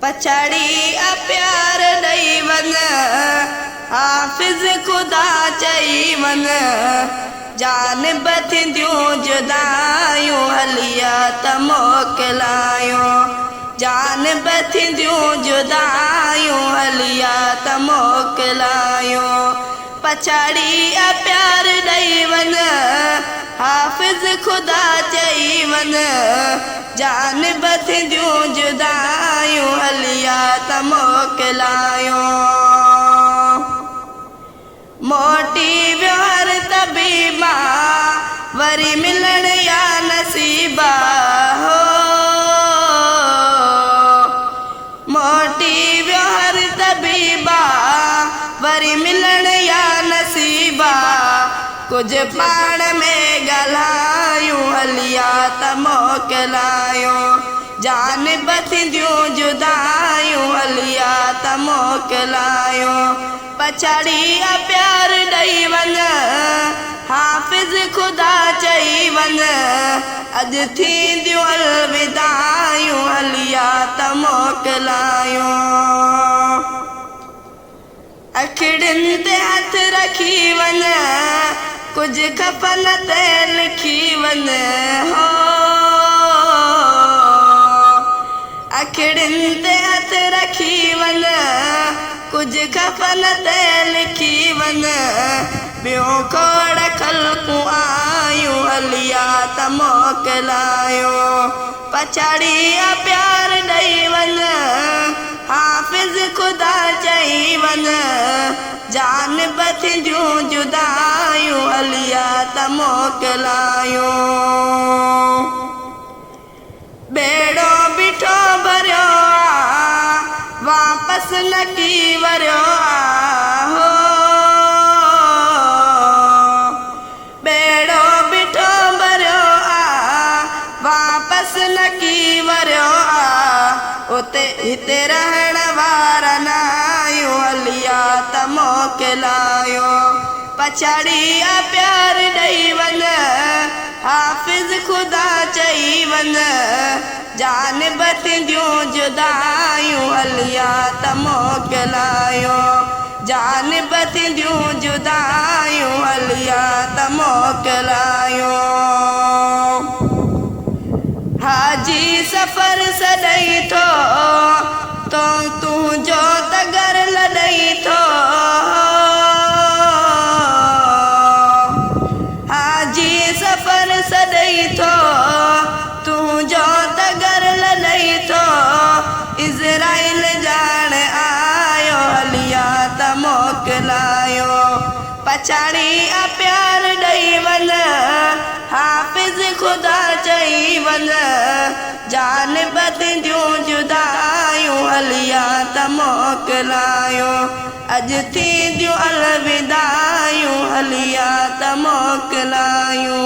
पछड़ी प्यार ॾेई वन हाफ़िज़ ख़ुदा चई वन जानिब थींदियूं जुदायूं हलिया त मोकिलायो जानिब थींदियूं जुदायूं हलिया त मोकिलायो पछड़ी प्यार ॾेई वन हाफ़िज़ ख़ुदा चई वन जानिब थींदियूं जुदायूं हलिया त मोकिलायो मोटी वियो हर तबीबा वरी मिलण या नसीबा हो मोटी वियो हर तबीबा वरी मिलण या नसीबा कुछ पाण में ॻाल्हायूं हलिया त मोकिलायो जानिब थींदियूं जुदायूं हलिया त मोकिलायो पछड़ी प्यार ॾेई वन हाफ़िज़ ख़ुदा चई वन अॼु थींदियूं अलविदायूं हलिया त मोकिलायो अखिड़ियुनि ते हथ रखी वन कुछ खपन ते लिखी वन हो अखिड़ियुनि ते हथ रखी वन कुछ खपन ते लिखी वन ॿियो खोड़ ख़ल्क़ूं आयूं हलिया त मोकिलायो पछड़ी प्यार ॾेई वन हाफ़िज़ ख़ुदा चई वन जानिब थींदियूं जुदायूं हलिया त मोकिलायो बेड़ो बीठो भरियो वापस न की वरियो हो बेड़ो बीठो भरियो वापस न की वरियो उते हिते रहण वारा न आहियूं हलिया त मोकिलायो पछड़ी प्यार ॾेई वन हाफ़िज़ ख़ुदा चई वन जानिब थींदियूं जुदायूं हलिया त मोकिलायो जानिब थींदियूं जुदायूं हलिया त मोकिलायो हाजी सफ़र सॾई थो तो तुंहिंजो तगर लॾई थो हाजी सफ़र सॾई थो तुंहिंजो तगर लॾई थो इज़राइल ॼाण आयो हलिया त मोकिलायो पछड़ी प्यार ॾेई वन हाफ़िज़ ख़ुदा चई वन जानिब थींदियूं जुदायूं हलिया त मोकिलायो अॼु थींदियूं अलविदायूं हलिया त मोकिलायूं।